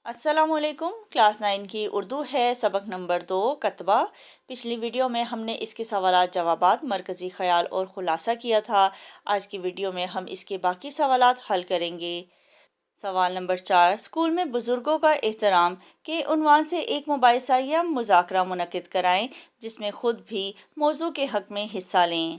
السلام علیکم۔ کلاس 9 کی اردو ہے، سبق نمبر 2 کتبہ۔ پچھلی ویڈیو میں ہم نے اس کے سوالات جوابات، مرکزی خیال اور خلاصہ کیا تھا۔ آج کی ویڈیو میں ہم اس کے باقی سوالات حل کریں گے۔ سوال نمبر 4، اسکول میں بزرگوں کا احترام کے عنوان سے ایک مباحثہ یا مذاکرہ منعقد کرائیں جس میں خود بھی موضوع کے حق میں حصہ لیں۔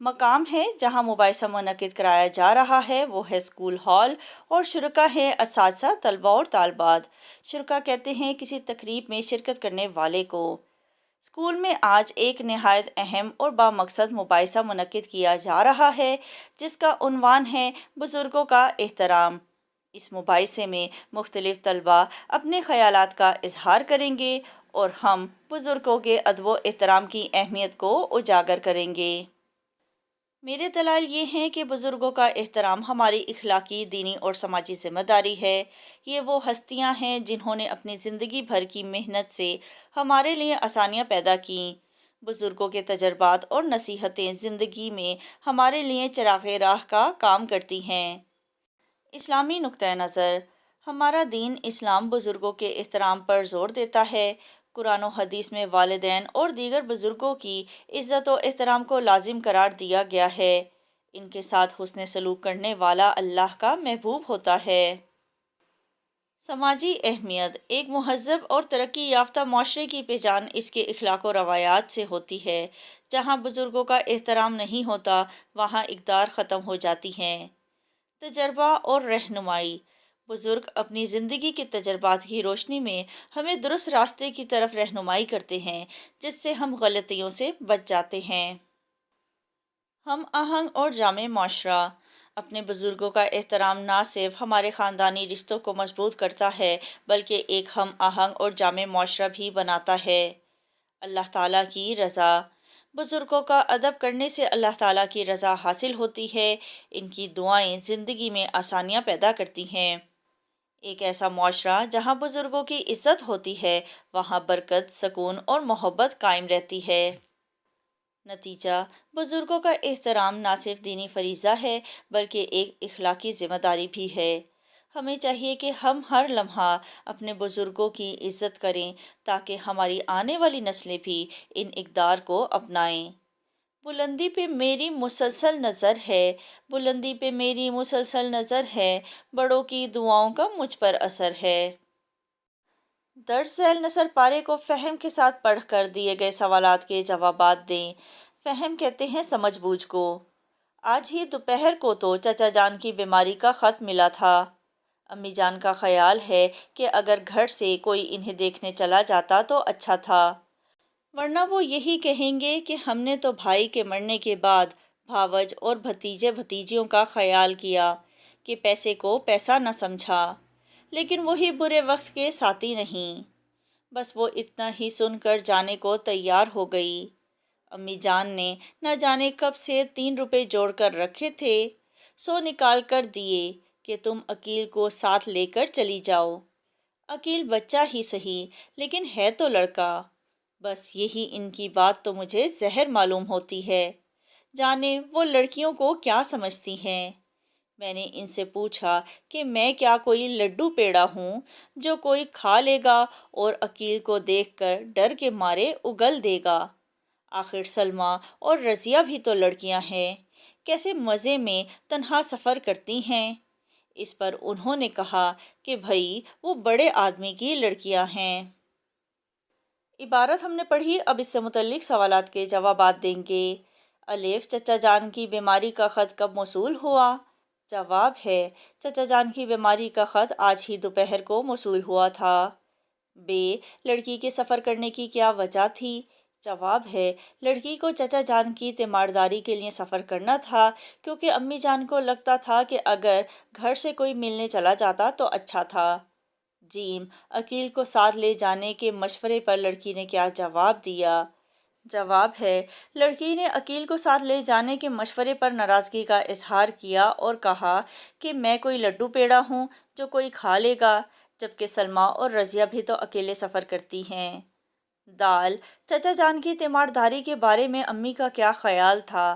مقام ہے جہاں مباحثہ منعقد کرایا جا رہا ہے وہ ہے اسکول ہال، اور شرکا ہیں اساتذہ، طلبہ اور طالبات۔ شرکا کہتے ہیں کسی تقریب میں شرکت کرنے والے کو۔ اسکول میں آج ایک نہایت اہم اور بامقصد مباحثہ منعقد کیا جا رہا ہے جس کا عنوان ہے بزرگوں کا احترام۔ اس مباحثے میں مختلف طلباء اپنے خیالات کا اظہار کریں گے اور ہم بزرگوں کے ادب و احترام کی اہمیت کو اجاگر کریں گے۔ میرے دلائل یہ ہیں کہ بزرگوں کا احترام ہماری اخلاقی، دینی اور سماجی ذمہ داری ہے۔ یہ وہ ہستیاں ہیں جنہوں نے اپنی زندگی بھر کی محنت سے ہمارے لیے آسانیاں پیدا کیں۔ بزرگوں کے تجربات اور نصیحتیں زندگی میں ہمارے لیے چراغ راہ کا کام کرتی ہیں۔ اسلامی نقطۂ نظر: ہمارا دین اسلام بزرگوں کے احترام پر زور دیتا ہے۔ قرآن و حدیث میں والدین اور دیگر بزرگوں کی عزت و احترام کو لازم قرار دیا گیا ہے۔ ان کے ساتھ حسن سلوک کرنے والا اللہ کا محبوب ہوتا ہے۔ سماجی اہمیت: ایک مہذب اور ترقی یافتہ معاشرے کی پہچان اس کے اخلاق و روایات سے ہوتی ہے۔ جہاں بزرگوں کا احترام نہیں ہوتا وہاں اقدار ختم ہو جاتی ہیں۔ تجربہ اور رہنمائی: بزرگ اپنی زندگی کے تجربات کی روشنی میں ہمیں درست راستے کی طرف رہنمائی کرتے ہیں جس سے ہم غلطیوں سے بچ جاتے ہیں۔ ہم آہنگ اور جامع معاشرہ: اپنے بزرگوں کا احترام نہ صرف ہمارے خاندانی رشتوں کو مضبوط کرتا ہے بلکہ ایک ہم آہنگ اور جامع معاشرہ بھی بناتا ہے۔ اللہ تعالیٰ کی رضا: بزرگوں کا ادب کرنے سے اللہ تعالیٰ کی رضا حاصل ہوتی ہے۔ ان کی دعائیں زندگی میں آسانیاں پیدا کرتی ہیں۔ ایک ایسا معاشرہ جہاں بزرگوں کی عزت ہوتی ہے وہاں برکت، سکون اور محبت قائم رہتی ہے۔ نتیجہ: بزرگوں کا احترام نہ صرف دینی فریضہ ہے بلکہ ایک اخلاقی ذمہ داری بھی ہے۔ ہمیں چاہیے کہ ہم ہر لمحہ اپنے بزرگوں کی عزت کریں تاکہ ہماری آنے والی نسلیں بھی ان اقدار کو اپنائیں۔ بلندی پہ میری مسلسل نظر ہے، بلندی پہ میری مسلسل نظر ہے، بڑوں کی دعاؤں کا مجھ پر اثر ہے۔ درج ذیل نثر پارے کو فہم کے ساتھ پڑھ کر دیے گئے سوالات کے جوابات دیں۔ فہم کہتے ہیں سمجھ بوجھ کو۔ آج ہی دوپہر کو تو چچا جان کی بیماری کا خط ملا تھا۔ امی جان کا خیال ہے کہ اگر گھر سے کوئی انہیں دیکھنے چلا جاتا تو اچھا تھا، ورنہ وہ یہی کہیں گے کہ ہم نے تو بھائی کے مرنے کے بعد بھاوج اور بھتیجے بھتیجیوں کا خیال کیا کہ پیسے کو پیسہ نہ سمجھا، لیکن وہی برے وقت کے ساتھی نہیں۔ بس وہ اتنا ہی سن کر جانے کو تیار ہو گئی۔ امی جان نے نہ جانے کب سے 3 روپے جوڑ کر رکھے تھے، سو نکال کر دیے کہ تم عقیل کو ساتھ لے کر چلی جاؤ۔ عقیل بچہ ہی سہی لیکن ہے تو لڑکا۔ بس یہی ان کی بات تو مجھے زہر معلوم ہوتی ہے، جانے وہ لڑکیوں کو کیا سمجھتی ہیں۔ میں نے ان سے پوچھا کہ میں کیا کوئی لڈو پیڑا ہوں جو کوئی کھا لے گا اور عقیل کو دیکھ کر ڈر کے مارے اگل دے گا۔ آخر سلمیٰ اور رضیہ بھی تو لڑکیاں ہیں، کیسے مزے میں تنہا سفر کرتی ہیں۔ اس پر انہوں نے کہا کہ بھئی وہ بڑے آدمی کی لڑکیاں ہیں۔ عبارت ہم نے پڑھی، اب اس سے متعلق سوالات کے جوابات دیں گے۔ الف، چچا جان کی بیماری کا خط کب موصول ہوا؟ جواب ہے چچا جان کی بیماری کا خط آج ہی دوپہر کو موصول ہوا تھا۔ ب، لڑکی کے سفر کرنے کی کیا وجہ تھی؟ جواب ہے لڑکی کو چچا جان کی تیمارداری کے لیے سفر کرنا تھا کیونکہ امی جان کو لگتا تھا کہ اگر گھر سے کوئی ملنے چلا جاتا تو اچھا تھا۔ جیم، عقیل کو ساتھ لے جانے کے مشورے پر لڑکی نے کیا جواب دیا؟ جواب ہے لڑکی نے عقیل کو ساتھ لے جانے کے مشورے پر ناراضگی کا اظہار کیا اور کہا کہ میں کوئی لڈو پیڑا ہوں جو کوئی کھا لے گا، جبکہ سلمیٰ اور رضیہ بھی تو اکیلے سفر کرتی ہیں۔ دال، چچا جان کی تیمارداری کے بارے میں امی کا کیا خیال تھا؟